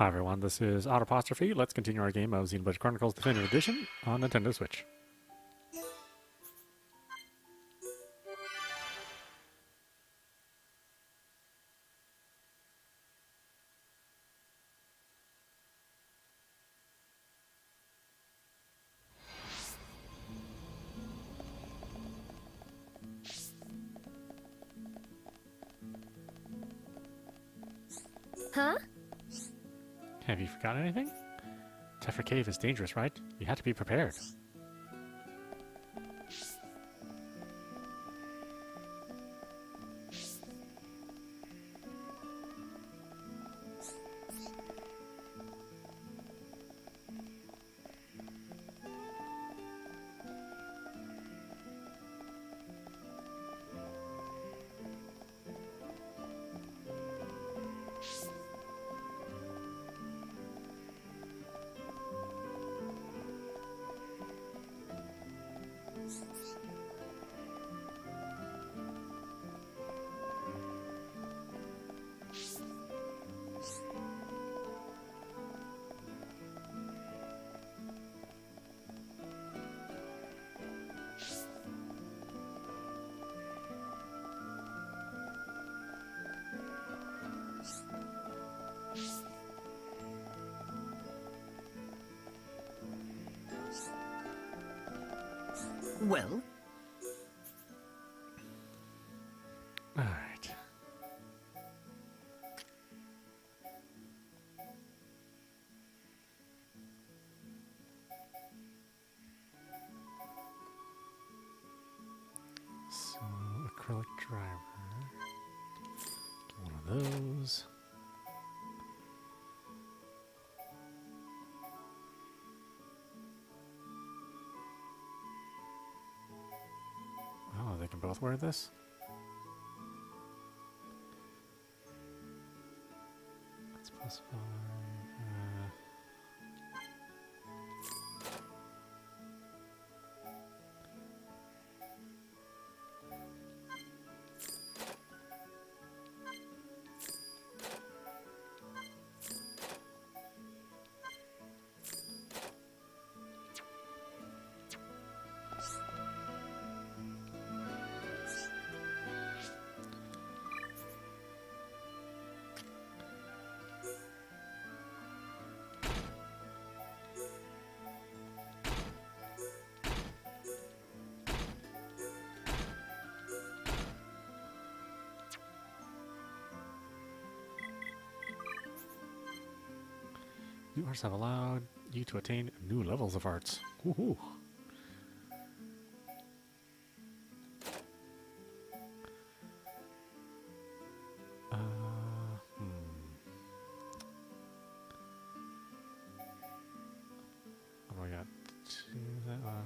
Hi everyone, this is audap. Let's continue our game of Xenoblade Chronicles Definitive Edition on Nintendo Switch. Huh? Have you forgotten anything? Tephra Cave is dangerous, right? You have to be prepared. Well? Alright. So, acrylic driver. Get one of those. Oh, they can both wear this? That's plus 5. New arts have allowed you to attain new levels of arts. Woohoo! What do I got?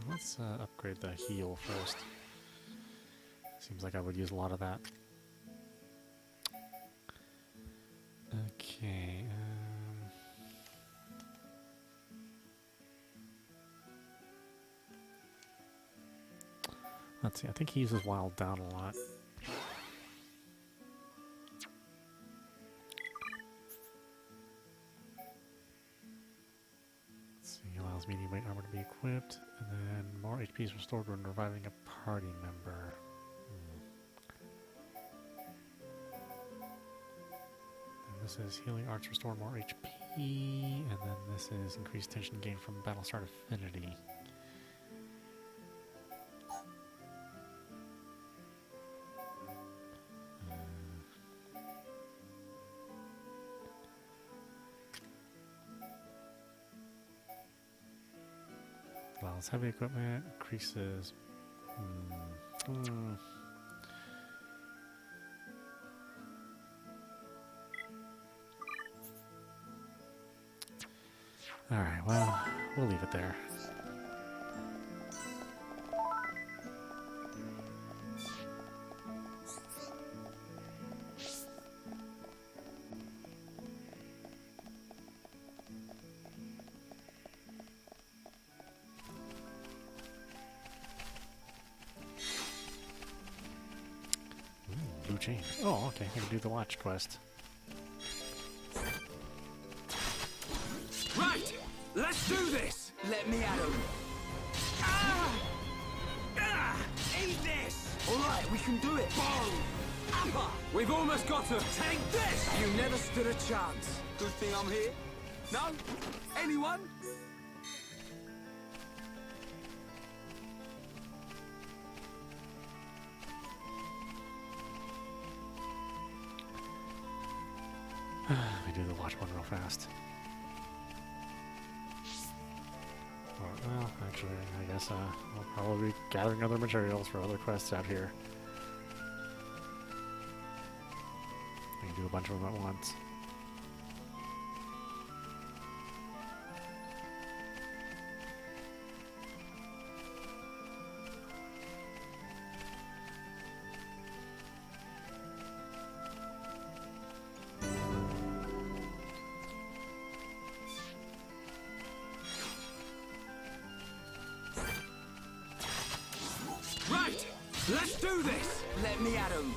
Let's upgrade the heal first. Seems like I would use a lot of that. Okay. Let's see, I think he uses Wild down a lot. Let's see, allows medium weight armor to be equipped, and then more HP is restored when reviving a party member. And this is healing arts restore more HP, and then this is increased tension gain from battle start affinity. Allows heavy equipment, increases. Alright, well, we'll leave it there. Chain. Oh, okay. I can do the watch quest. Let's do this! Let me at him. Eat this! Alright, we can do it. Boom! Upper! We've almost got her. Take this! You never stood a chance. Good thing I'm here. No? Anyone? We do the watch one real fast. Well, actually, I guess I'll probably be gathering other materials for other quests out here. I can do a bunch of them at once. Right! Let's do this! Let me at him.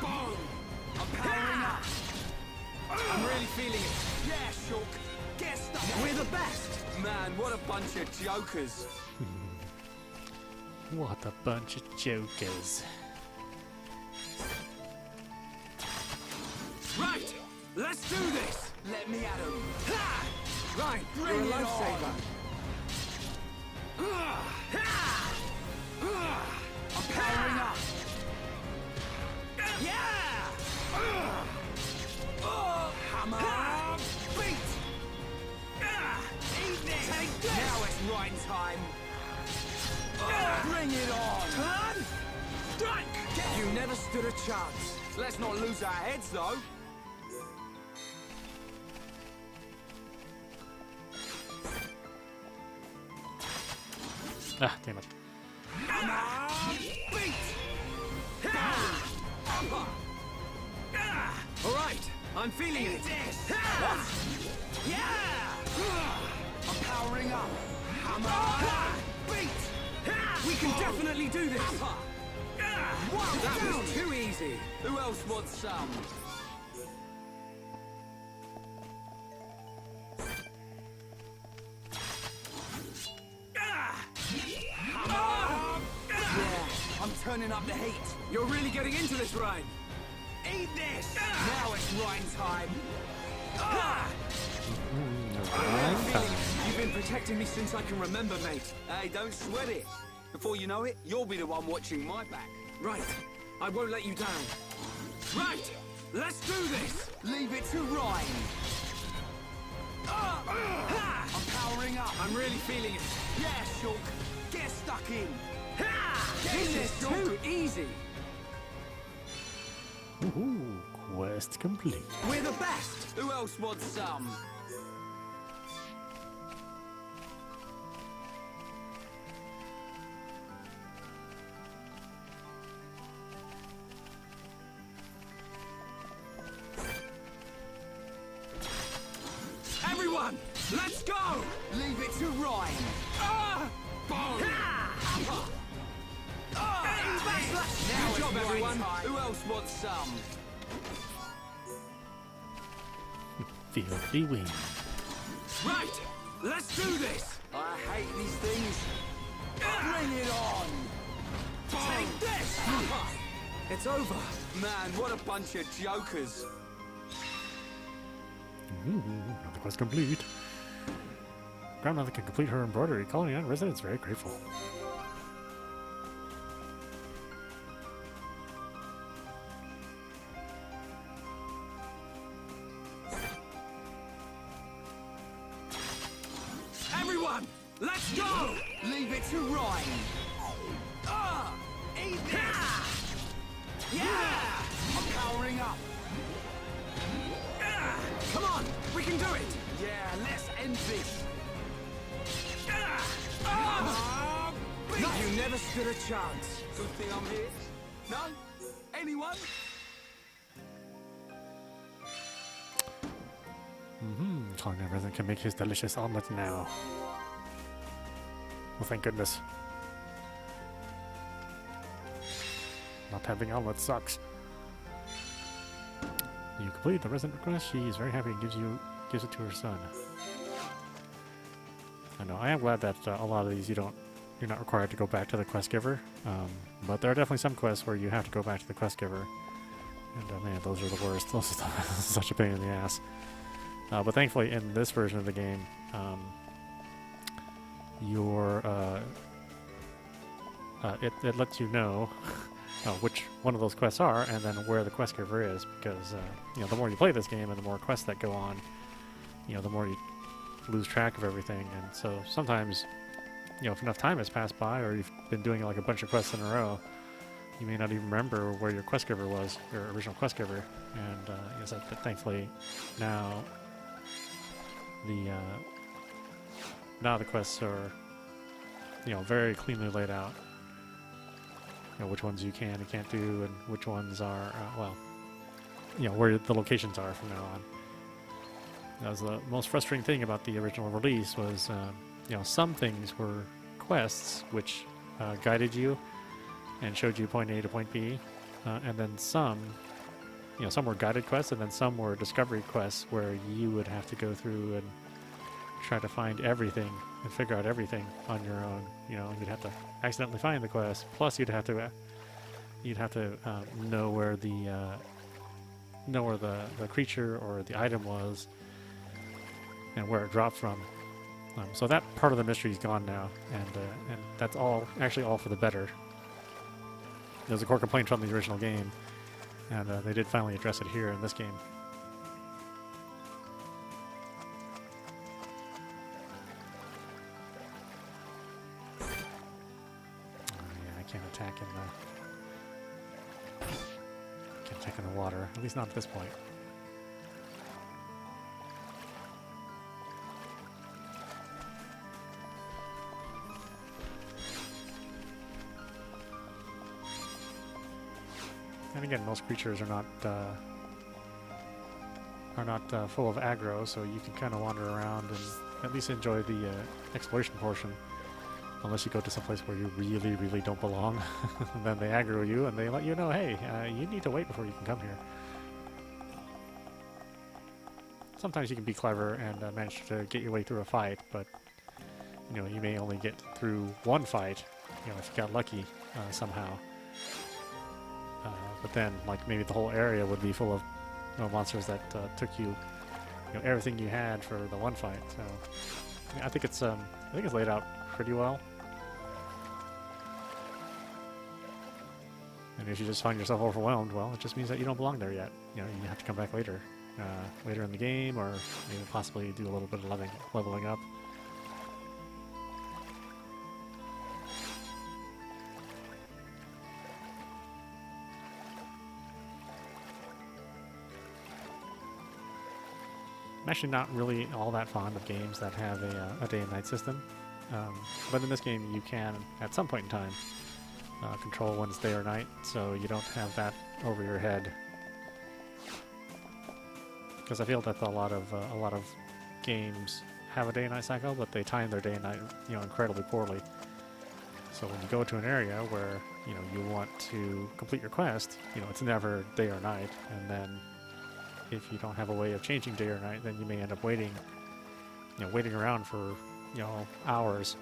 Boom! I'm powering up. I'm really feeling it. Yeah, Shulk. Get stuck. We're the best! Man, what a bunch of jokers. What a bunch of jokers. Right! Let's do this! Let me at him. Ha! Right, you're a lifesaver. I'm powering up. Yeah! Hammer! Beat! Eat this! Take this! Now it's right time. Bring it on! Turn! Strike! You never stood a chance. Let's not lose our heads, though. Ah, damn it. All right, I'm feeling it. Yeah! I'm powering up. Beat! We can definitely do this. That was too easy. Who else wants some? I'm turning up the heat. You're really getting into this, Ryan. Eat this! Now it's Ryan time. You've been protecting me since I can remember, mate. Hey, don't sweat it. Before you know it, you'll be the one watching my back. Right. I won't let you down. Right! Let's do this! Leave it to Ryan. I'm powering up. I'm really feeling it. Yeah, Shulk. Get stuck in. This is too easy. Woohoo! Quest complete. We're the best. Who else wants some? Everyone, let's go! Leave it to Ryan. Boom! Good job, everyone. Who else wants some? Filthy wing. Right! Let's do this! I hate these things. Bring it on! Take this! It's over. Man, what a bunch of jokers. Another quest complete. Grandmother can complete her embroidery. Colony and residents very grateful. Everyone, let's go! Leave it to Ryan. Eat this! Yeah! I'm powering up. Come on, we can do it! Yeah, let's end this. No, you never stood a chance. Good thing I'm here. No? Anyone? Colony and resident can make his delicious omelet now. Well, thank goodness. Not having omelet sucks. You complete the resident request. She is very happy and gives it to her son. I know. I am glad that a lot of these you're not required to go back to the quest giver, but there are definitely some quests where you have to go back to the quest giver, and man, those are the worst. Those are such a pain in the ass. But thankfully, in this version of the game, it lets you know which one of those quests are, and then where the quest giver is, because the more you play this game and the more quests that go on, the more you lose track of everything. And so sometimes, if enough time has passed by, or you've been doing like a bunch of quests in a row, you may not even remember where your quest giver was, your original quest giver. And but thankfully now the quests are very cleanly laid out. Which ones you can and can't do, and which ones are where the locations are from now on. That was the most frustrating thing about the original release was some things were quests which guided you and showed you point A to point B, and then some were guided quests, and then some were discovery quests where you would have to go through and try to find everything and figure out everything on your own. You'd have to accidentally find the quest, plus you'd have to know where the creature or the item was and where it dropped from. So that part of the mystery is gone now, and that's actually all for the better. There's a core complaint from the original game, and they did finally address it here in this game. Can't attack in the water, at least not at this point. And again, most creatures are not full of aggro, so you can kind of wander around and at least enjoy the exploration portion. Unless you go to some place where you really, really don't belong. And then they aggro you and they let you know, hey, you need to wait before you can come here. Sometimes you can be clever and manage to get your way through a fight, but you may only get through one fight, if you got lucky somehow. But then, like, maybe the whole area would be full of monsters that took you, everything you had for the one fight. So yeah, I think it's laid out pretty well. And if you just find yourself overwhelmed, well, it just means that you don't belong there yet. You have to come back later in the game, or maybe possibly do a little bit of leveling up. I'm actually not really all that fond of games that have a day and night system. But in this game, you can, at some point in time, control when it's day or night, so you don't have that over your head. Because I feel that a lot of games have a day and night cycle, but they time their day and night, incredibly poorly. So when you go to an area where you want to complete your quest, it's never day or night, and then if you don't have a way of changing day or night, then you may end up waiting around for hours,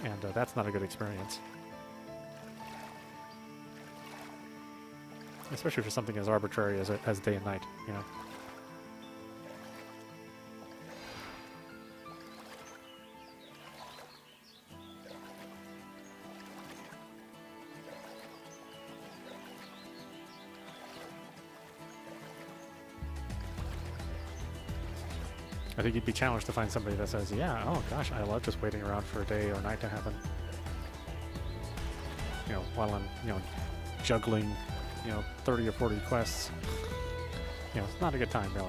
and that's not a good experience, especially for something as arbitrary as day and night. I think you'd be challenged to find somebody that says, yeah, oh gosh, I love just waiting around for a day or night to happen. While I'm, juggling, 30 or 40 quests. It's not a good time, really.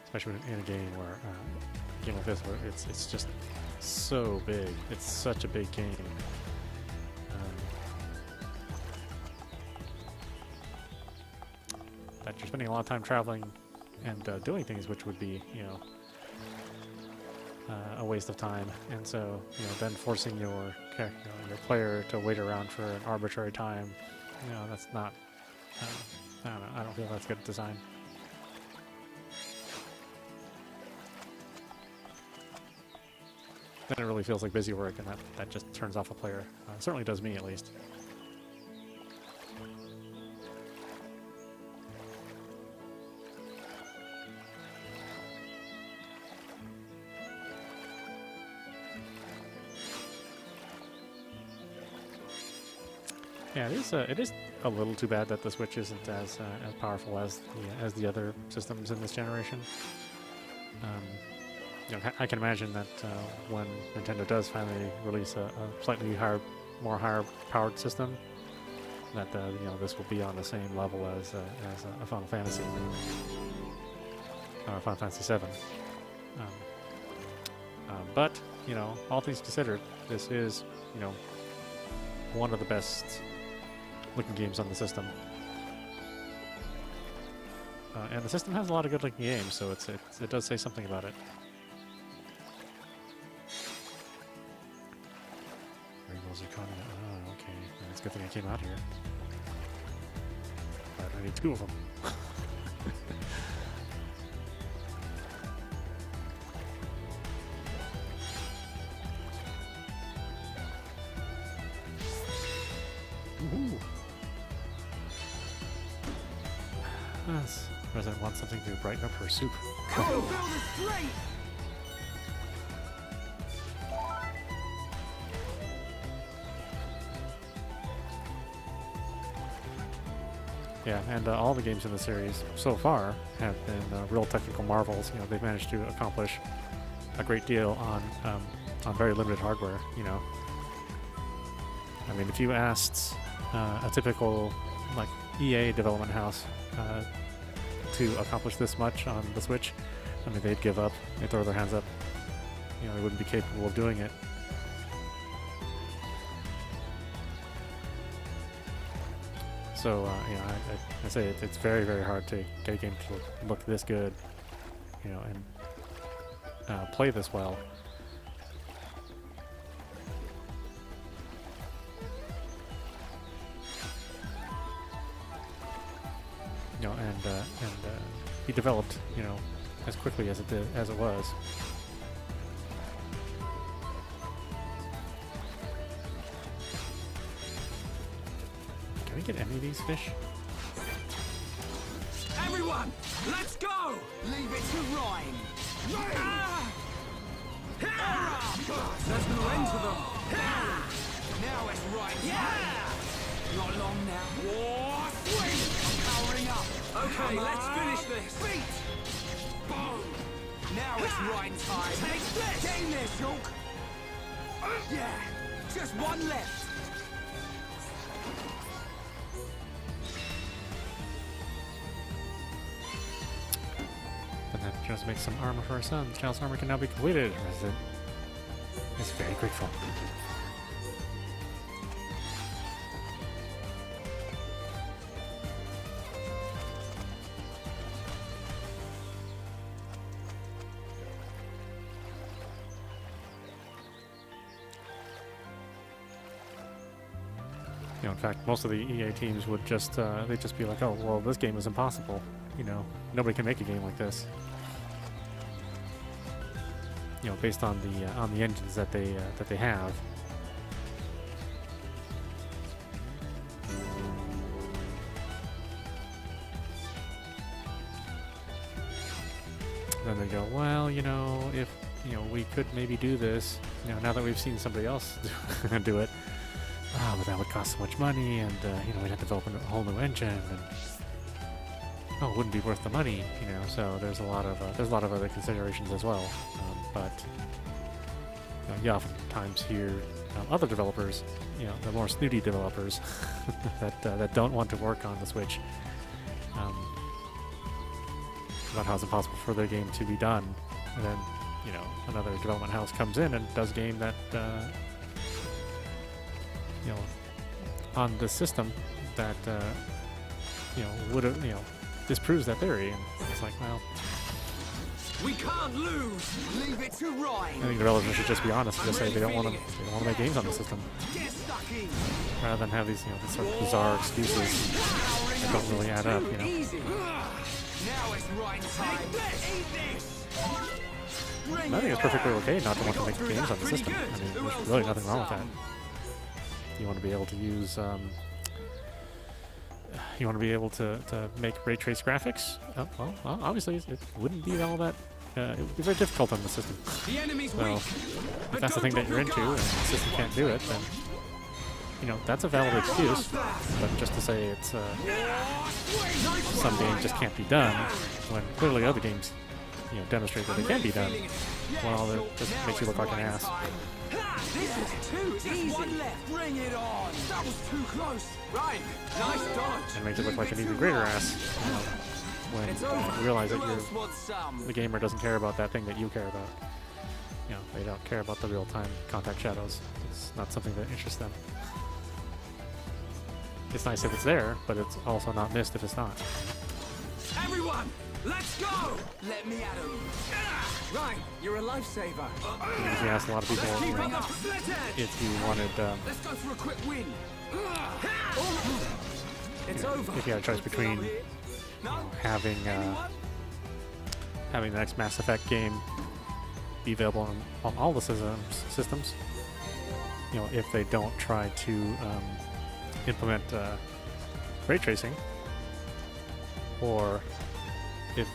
Especially in a game where a game like this, where it's just so big. It's such a big game. That you're spending a lot of time traveling and doing things which would be, you know, a waste of time. And so, you know, then forcing your your player to wait around for an arbitrary time, you know, that's not. I don't know. I don't feel that's good design. Then it really feels like busy work, and that just turns off a player. It certainly does me, at least. Yeah, it is a little too bad that the Switch isn't as powerful as the other systems in this generation. You know, I can imagine that when Nintendo does finally release a slightly more higher powered system, that you know, this will be on the same level as a Final Fantasy or Final Fantasy VII. But you know, all things considered, this is, you know, one of the best looking games on the system. And the system has a lot of good looking games, so it does say something about it. Oh, okay. It's a good thing I came out here. But I need 2 of them. Ooh. Yes. Resident wants something to brighten up her soup. Go, build a straight! Yeah, and all the games in the series so far have been real technical marvels. You know, they've managed to accomplish a great deal on very limited hardware. You know, I mean, if you asked a typical like EA development house to accomplish this much on the Switch, I mean, they'd give up. They'd throw their hands up. You know, they wouldn't be capable of doing it. So, you know, I say it's very, very hard to get a game to look this good, you know, and play this well. You know, and be developed, you know, as quickly as it was. Can we get any of these fish? Everyone, let's go! Leave it to Rhyme. There's no end to them. Now it's right. Yeah! Not long now. War swing! I'm powering up. Okay, let's finish this. Beat! Boom! Now it's right time. Take this! Get in there, Shulk! Yeah! Just one left. And that just makes some armor for our son. The child's armor can now be completed. Resident is very grateful. You know, in fact, most of the EA teams would just they'd just be like, "Oh, well, this game is impossible. You know, nobody can make a game like this." You know, based on the engines that they have. Then they go, "Well, you know, if you know we could maybe do this. You know, now that we've seen somebody else do it." But that would cost so much money, and you know, we'd have to develop a whole new engine, and it wouldn't be worth the money, you know. So there's a lot of other considerations as well. But you oftentimes hear other developers, you know, the more snooty developers that don't want to work on the Switch, about how it's impossible for their game to be done, and then you know, another development house comes in and does a game that you know, on the system that you know, would have, you know, disproves that theory. And it's like, well, We can't lose. Leave it to Ryan. I think developers should just be honest and just say they don't want to make games on the system, Get stuck in. rather than have these, you know, these sort of bizarre excuses that don't really add up, you know. Easy. Now it's Ryan's time. Eat this. And I think it's perfectly okay not to want to make games on the system. I mean, there's really nothing wrong with that. You want to be able to use, you want to be able to make ray trace graphics? Well, obviously it wouldn't be all that, it would be very difficult on the system. The enemy's So, weak. if that's the thing that you're into and the system can't do it, then, you know, that's a valid excuse. But just to say it's, some game just can't be done, when clearly other games, you know, demonstrate that they can be done, well, that just makes you look like an ass. This is too easy. One left. Bring it on. That was too close. Right. Nice dodge. And makes it look like an even greater ass, you know, when you realize that the gamer doesn't care about that thing that you care about. You know, they don't care about the real-time contact shadows. It's not something that interests them. It's nice if it's there, but it's also not missed if it's not. Everyone, let's go. Let me at him. Right, you're a lifesaver. If you ask a lot of people, you know, if you wanted, Let's go for a quick win. It's over. if you had a choice between having having the next Mass Effect game be available on all the systems, you know, if they don't try to implement ray tracing, or if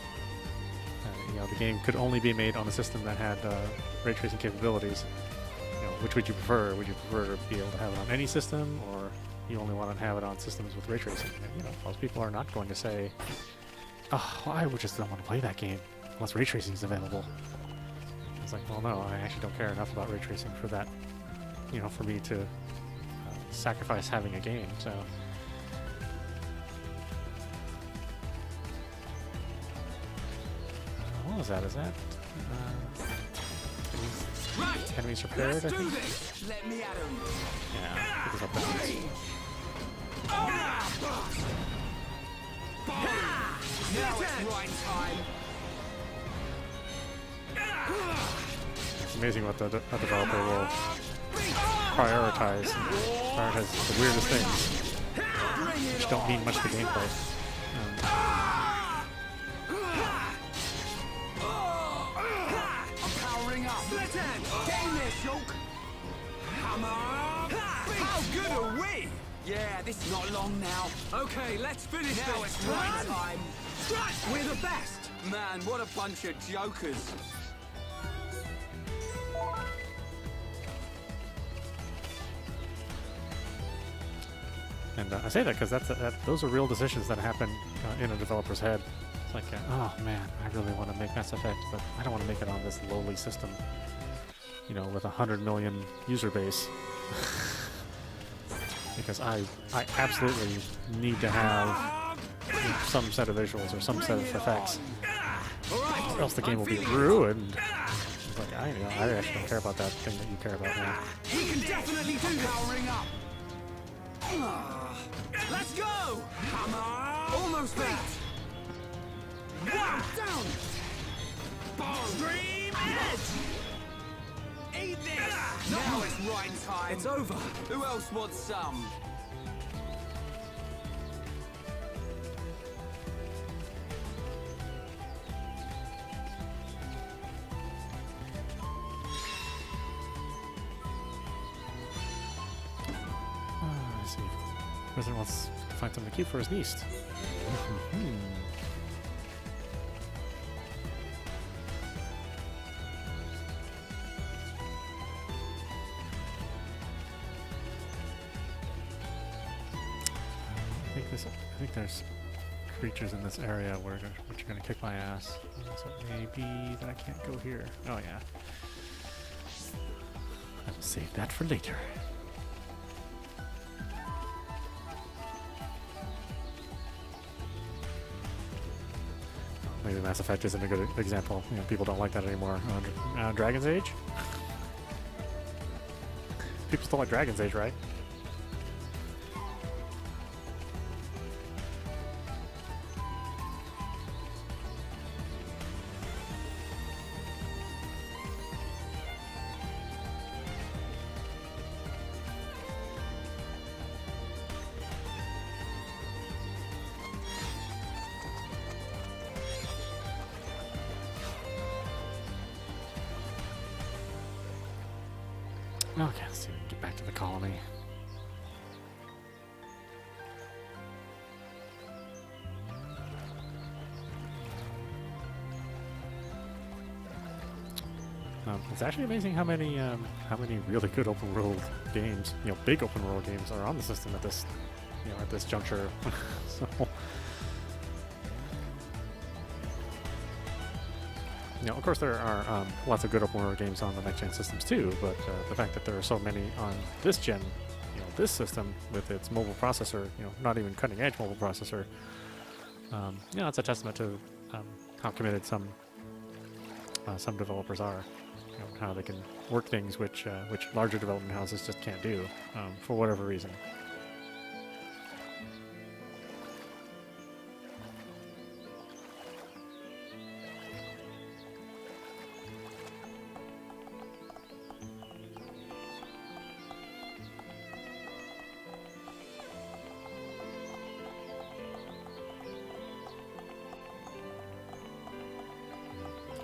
you know, the game could only be made on a system that had ray tracing capabilities, you know, which would you prefer? Would you prefer to be able to have it on any system, or you only want to have it on systems with ray tracing? And, you know, most people are not going to say, "Oh, well, I would just don't want to play that game unless ray tracing is available." It's like, well, no, I actually don't care enough about ray tracing for that, you know, for me to sacrifice having a game. So. What was that? Is that enemies repaired? I think. Let me at him. Yeah, because of that. Now it's right time. It's amazing what a developer will prioritize the weirdest things, which don't mean much to gameplay. Game there, Shulk. Come on. How good are we? Yeah, this is not long now. Okay, let's finish this. Now it's right time. We're the best. Man, what a bunch of jokers. And I say that because those are real decisions that happen in a developer's head. It's like, oh man, I really want to make Mass Effect, but I don't want to make it on this lowly system, you know, with 100 million user base. Because I absolutely need to have some set of visuals or some set of effects, or else the game will be ruined. It's like, I actually don't care about that thing that you care about now. He can definitely do this. Powering up. Let's go! Come on! Almost there. Wow! Down! Bomb! Stream edge! Eat this! Now it's right time. It's over. Who else wants some? Let's see. The president wants to find something cute for his niece. I think there's creatures in this area which are going to kick my ass. So maybe that I can't go here. Oh yeah. I will save that for later. Maybe Mass Effect isn't a good example. You know, people don't like that anymore. Dragon's Age? People still like Dragon's Age, right? Okay, let's see if we can get back to the colony. It's actually amazing how many really good open world games, big open world games, are on the system at this, at this juncture. So, of course there are lots of good open world games on the next gen systems too. But the fact that there are so many on this gen, this system with its mobile processor, not even cutting edge mobile processor, it's a testament to how committed some developers are. How they can work things which larger development houses just can't do for whatever reason.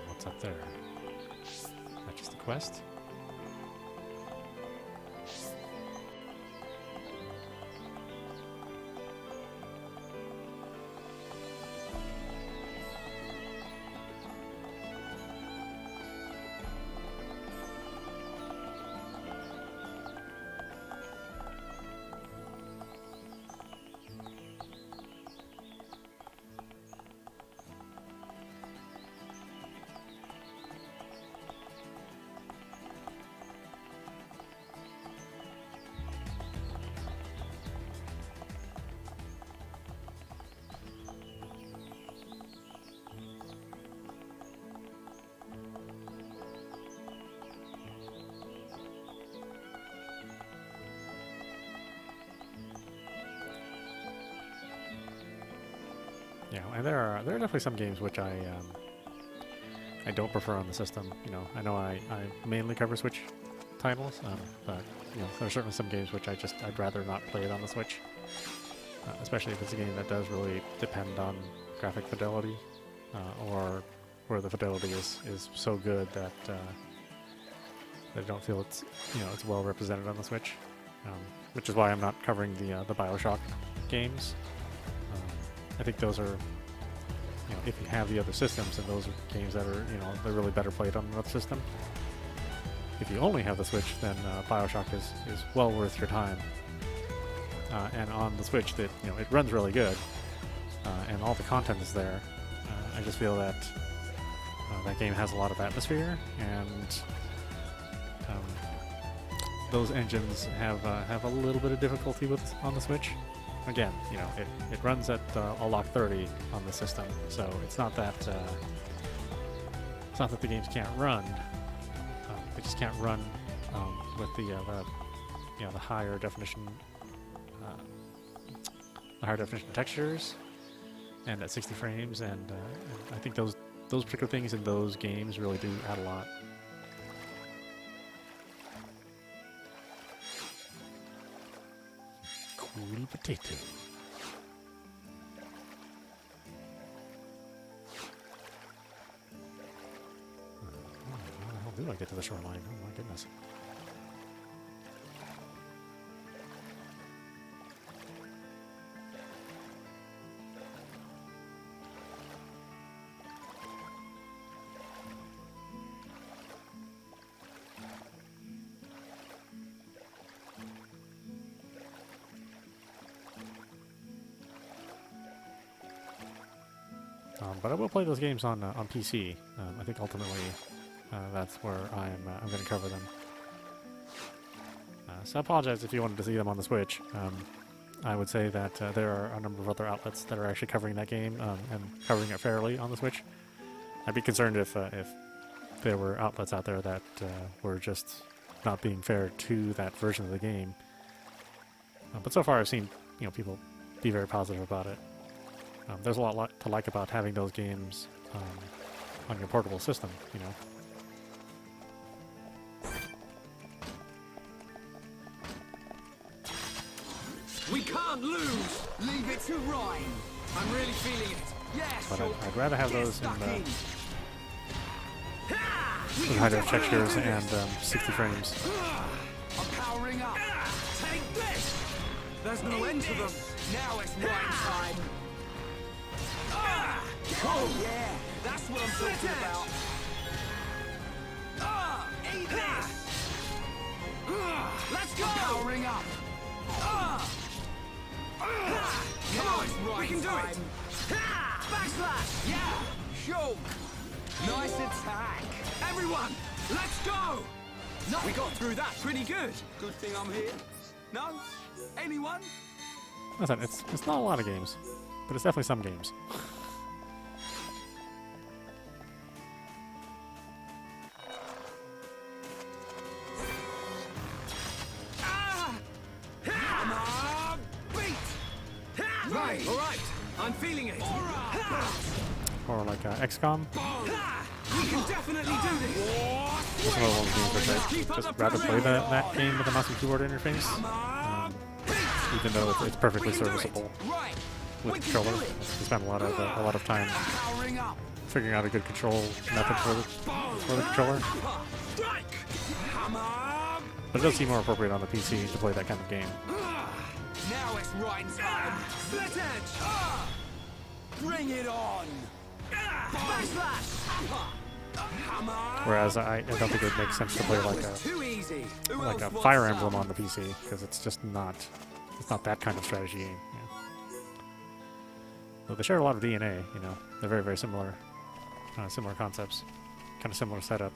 What's up there? Just the quest. And there are definitely some games which I don't prefer on the system. I know I mainly cover Switch titles, but there are certainly some games which I'd rather not play it on the Switch, especially if it's a game that does really depend on graphic fidelity, or where the fidelity is so good that I don't feel it's well represented on the Switch, which is why I'm not covering the BioShock games. I think those are, if you have the other systems, and those are games that are, they're really better played on another system. If you only have the Switch, then BioShock is well worth your time. And on the Switch, it runs really good, and all the content is there. I just feel that that game has a lot of atmosphere, and those engines have a little bit of difficulty with on the Switch. Again, it runs at a lock 30 on the system, so it's not that the games can't run. They just can't run with the higher definition textures and at 60 frames, and I think those particular things in those games really do add a lot. Cool potato. How the hell do I get to the shoreline? Oh my goodness. But I will play those games on PC. I think ultimately that's where I'm going to cover them. So I apologize if you wanted to see them on the Switch. I would say that there are a number of other outlets that are actually covering that game and covering it fairly on the Switch. I'd be concerned if there were outlets out there that were just not being fair to that version of the game. But so far I've seen people be very positive about it. There's a lot to like about having those games on your portable system, We can't lose! Leave it to Ryan! I'm really feeling it! Yes! But I'd rather have those in high def textures and 60 frames. Powering up. Take this. There's no end to them. Now it's right time. Oh yeah, that's what I'm talking about. Eat this. Let's go. Powering up. Come on, we can do it. Backslash. Yeah. Shulk. Nice attack. Everyone, let's go. No, we got through that pretty good. Good thing I'm here. No? Anyone? Listen, it's not a lot of games, but it's definitely some games. Come on, beat. Right, all right. I'm feeling it. Or like XCOM. We can definitely do this. That's one of those games which I just rather play that game with a mouse and keyboard interface, even though it's perfectly serviceable with the controller. We spent a lot of time figuring out a good control method for the controller. But it does seem more appropriate on the PC to play that kind of game. Now it's right time. Split edge. Bring it on. Backslash. Whereas I don't think it makes sense to play like a Fire Emblem on the PC, because it's just not that kind of strategy game. Yeah. Though they share a lot of DNA, you know. They're very, very similar, similar concepts, kind of similar setup,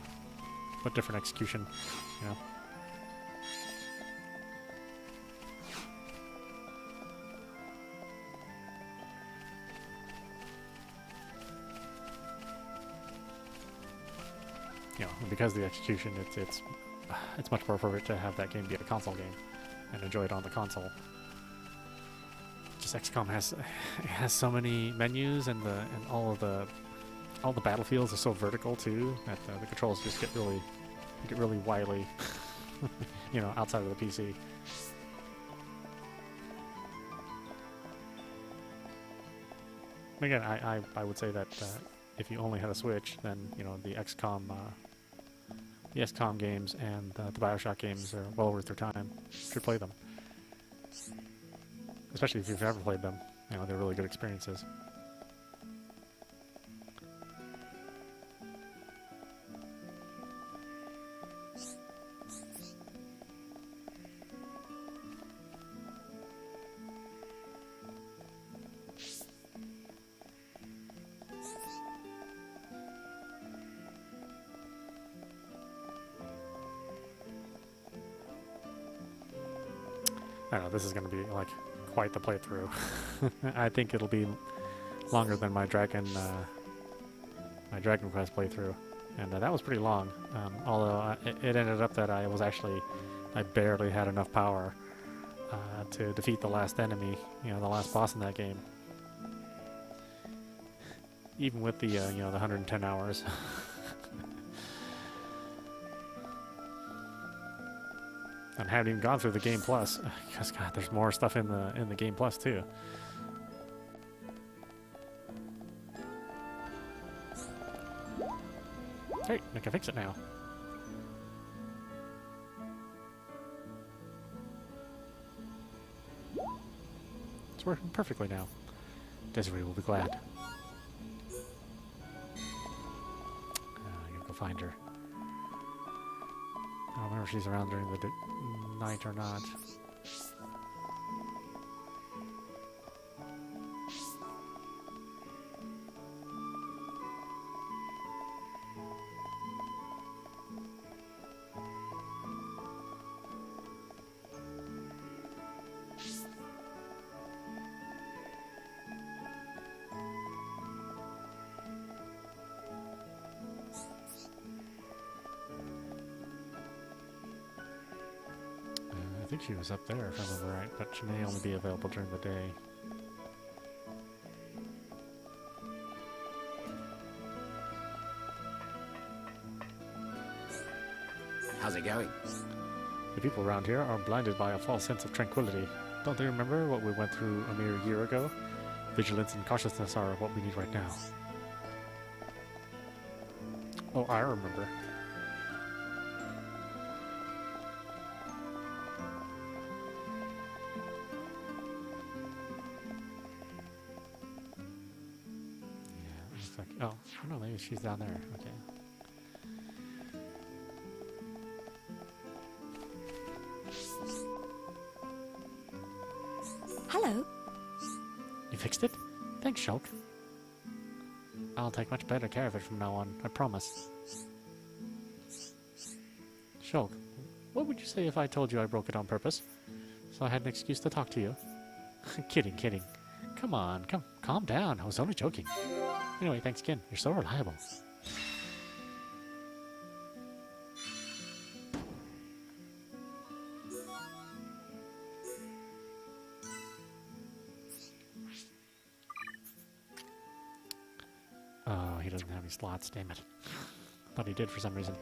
but different execution, you know. You know, because of the execution, it's much more appropriate to have that game be a console game and enjoy it on the console. Just XCOM has so many menus, and all the battlefields are so vertical too that the controls just get really wily, you know, outside of the PC. Again, I would say that if you only had a Switch, then you know the XCOM games and the BioShock games are well worth your time. You should play them, especially if you've never played them. You know, they're really good experiences. I don't know, this is going to be like quite the playthrough. I think it'll be longer than my Dragon Quest playthrough, and that was pretty long. Although it ended up that I barely had enough power to defeat the last enemy, you know, the last boss in that game. Even with the you know, the 110 hours. And haven't even gone through the Game Plus, because God, there's more stuff in the Game Plus too. Hey, I can fix it now. It's working perfectly now. Desiree will be glad. I'm gonna go find her. I don't remember if she's around during the night or not. I think she was up there, if I remember right, but she may only be available during the day. How's it going? The people around here are blinded by a false sense of tranquility. Don't they remember what we went through a mere year ago? Vigilance and cautiousness are what we need right now. Oh, I remember. Oh, no, maybe she's down there. Okay. Hello. You fixed it? Thanks, Shulk. I'll take much better care of it from now on, I promise. Shulk, what would you say if I told you I broke it on purpose? So I had an excuse to talk to you? Kidding, kidding. Come on, calm down. I was only joking. Anyway, thanks again. You're so reliable. Oh, he doesn't have any slots, damn it. Thought he did for some reason.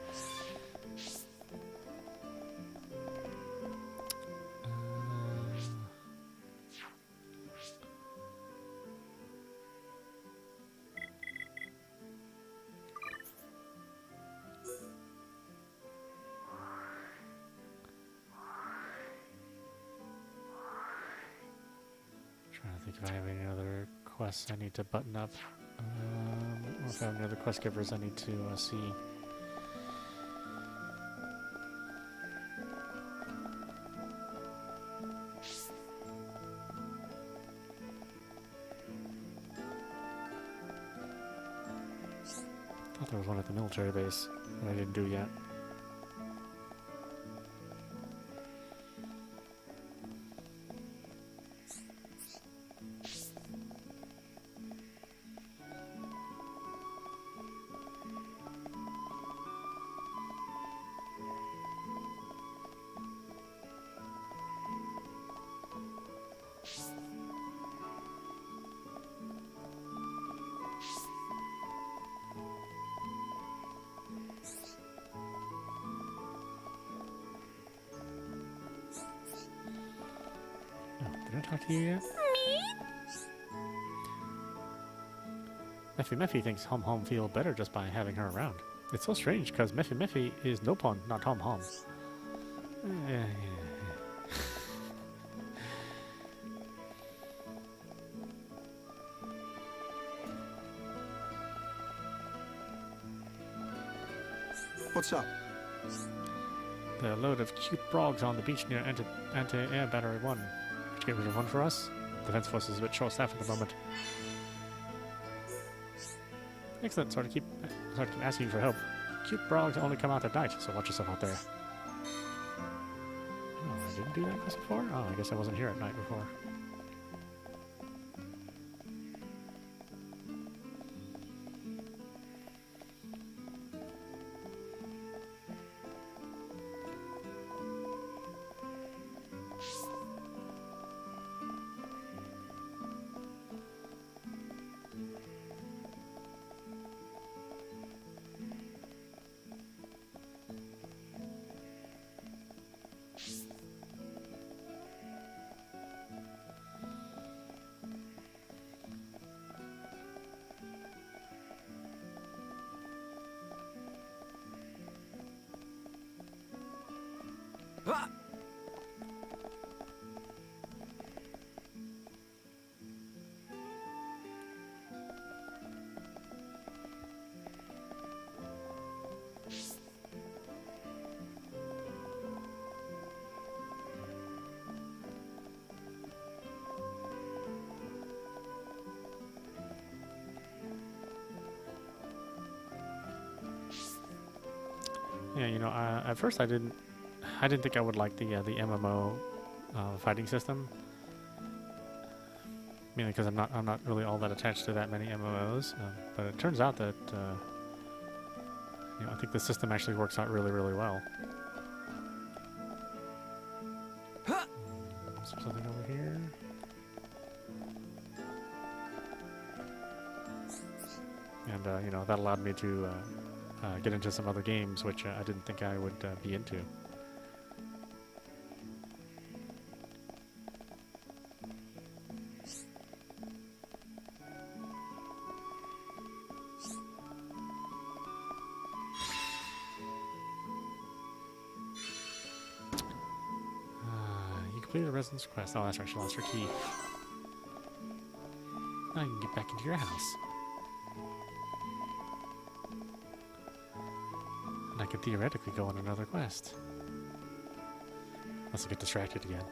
Trying to think if I have any other quests I need to button up. Or if I have any other quest givers I need to see. Thought there was one at the military base that I didn't do yet. Did I talk to you yet? Mephi thinks Hom Hom feel better just by having her around. It's so strange because Mephi is Nopon, not Hom Hom. What's up? The load of cute frogs on the beach near anti-air battery 1. Could you get rid of one for us? Defense force is a bit short-staffed at the moment. Excellent. Sorry to keep asking you for help. Cute frogs only come out at night, so watch yourself out there. Oh, I didn't do that quest before? Oh, I guess I wasn't here at night before. Ah! Yeah, you know, at first I didn't think I would like the MMO fighting system, mainly because I'm not really all that attached to that many MMOs. But it turns out that you know, I think the system actually works out really, really well. Something over here. And you know, that allowed me to get into some other games, which I didn't think I would be into. You completed a residence quest. Oh, that's right, she lost her key. Now you can get back into your house. I could theoretically go on another quest. Unless I get distracted again.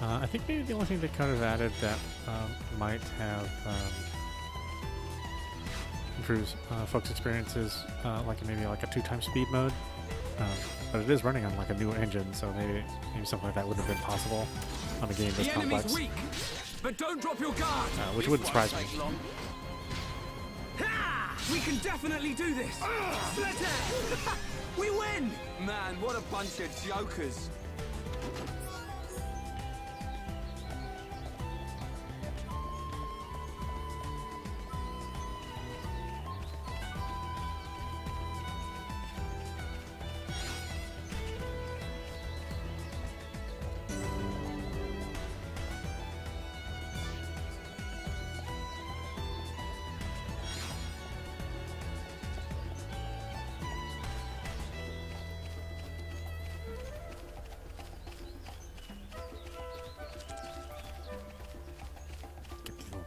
I think maybe the only thing they kind of added that might have improves folks' experiences, like maybe like a 2x speed mode, but it is running on like a new engine, so maybe something like that wouldn't have been possible on a game this complex. The enemy's weak, but don't drop your guard. Which wouldn't surprise me. Ha! We can definitely do this. Split it! We win! Man, what a bunch of jokers.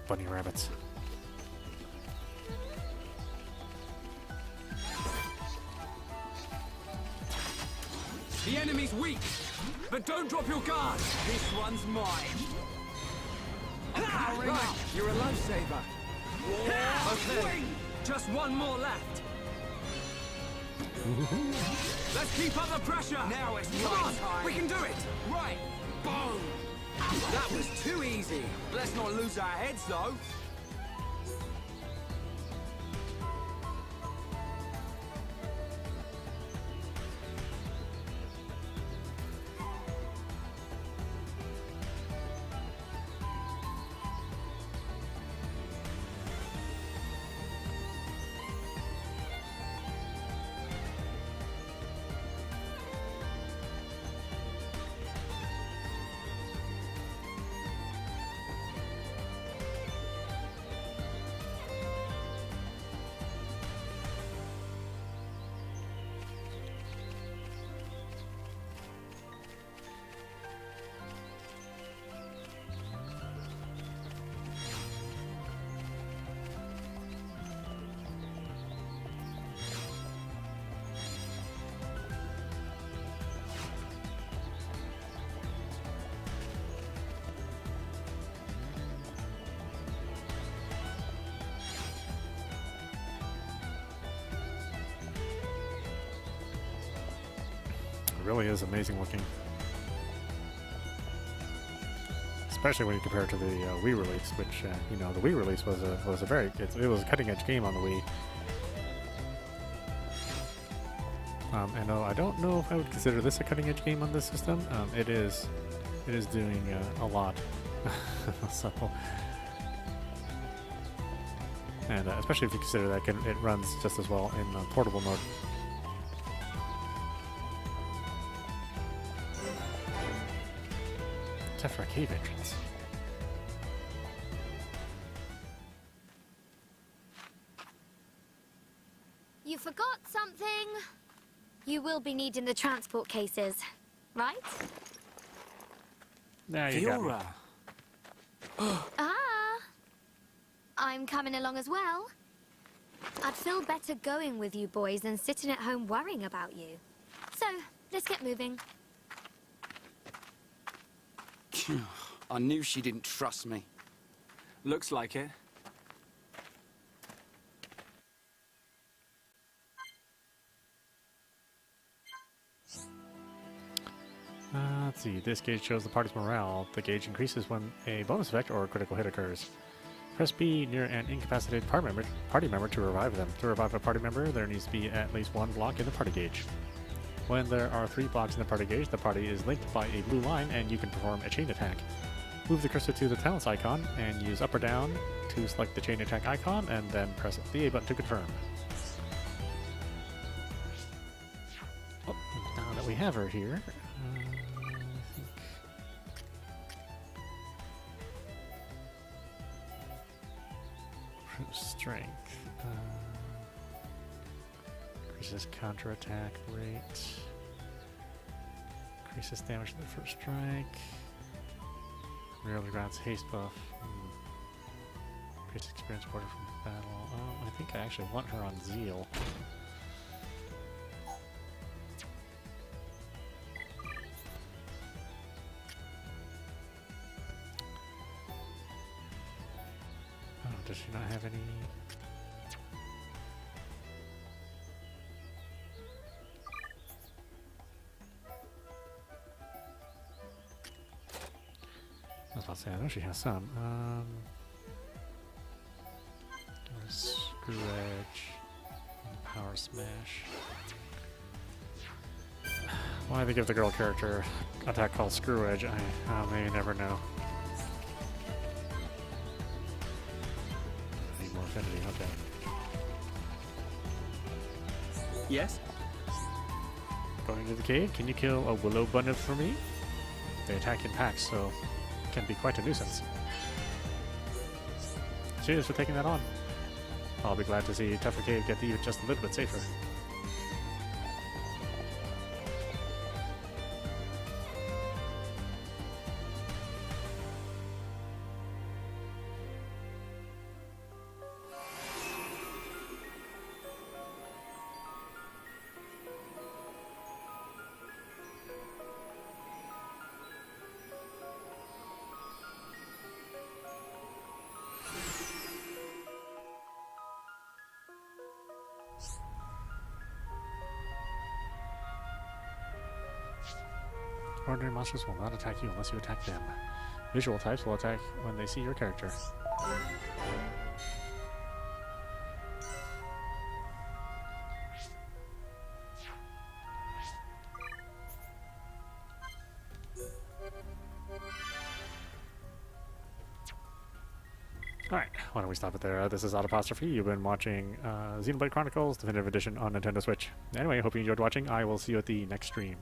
Bunny rabbits. The enemy's weak, but don't drop your guard. This one's mine. Right, you're a lifesaver. Okay, just one more left. Let's keep up the pressure. Now it's time. We can do it. Right, boom. That was too easy. Let's not lose our heads, though. It really is amazing looking. Especially when you compare it to the Wii release, which, you know, the Wii release was a very, it was a cutting edge game on the Wii. And I don't know if I would consider this a cutting edge game on this system. It is doing a lot. So, and especially if you consider that it runs just as well in portable mode. Except for a cave entrance. You forgot something. You will be needing the transport cases, right? Nah, you got me. Ah, I'm coming along as well. I'd feel better going with you boys than sitting at home worrying about you. So, let's get moving. I knew she didn't trust me. Looks like it. Let's see. This gauge shows the party's morale. The gauge increases when a bonus effect or a critical hit occurs. Press B near an incapacitated party member to revive them. To revive a party member, there needs to be at least one block in the party gauge. When there are 3 blocks in the party gauge, the party is linked by a blue line, and you can perform a chain attack. Move the cursor to the talents icon, and use up or down to select the chain attack icon, and then press the A button to confirm. Oh, now that we have her here, I think... Strength. Increases counterattack rate. Increases damage to the first strike. Rarely grants haste buff. Increases experience border from battle. I think I actually want her on Zeal. Oh, does she not have any? I was about to say, I know she has some. Screw Edge. And Power Smash. Why they give the girl character attack called Screw Edge, I may never know. Need more affinity, okay. Yes? Going to the cave, can you kill a willow bunny for me? They attack in packs, so it can be quite a nuisance. Cheers for taking that on. I'll be glad to see Tougher Cave get even just a little bit safer. Ordinary monsters will not attack you unless you attack them. Visual types will attack when they see your character. Alright, why don't we stop it there? This is audap. You've been watching Xenoblade Chronicles Definitive Edition on Nintendo Switch. Anyway, I hope you enjoyed watching. I will see you at the next stream.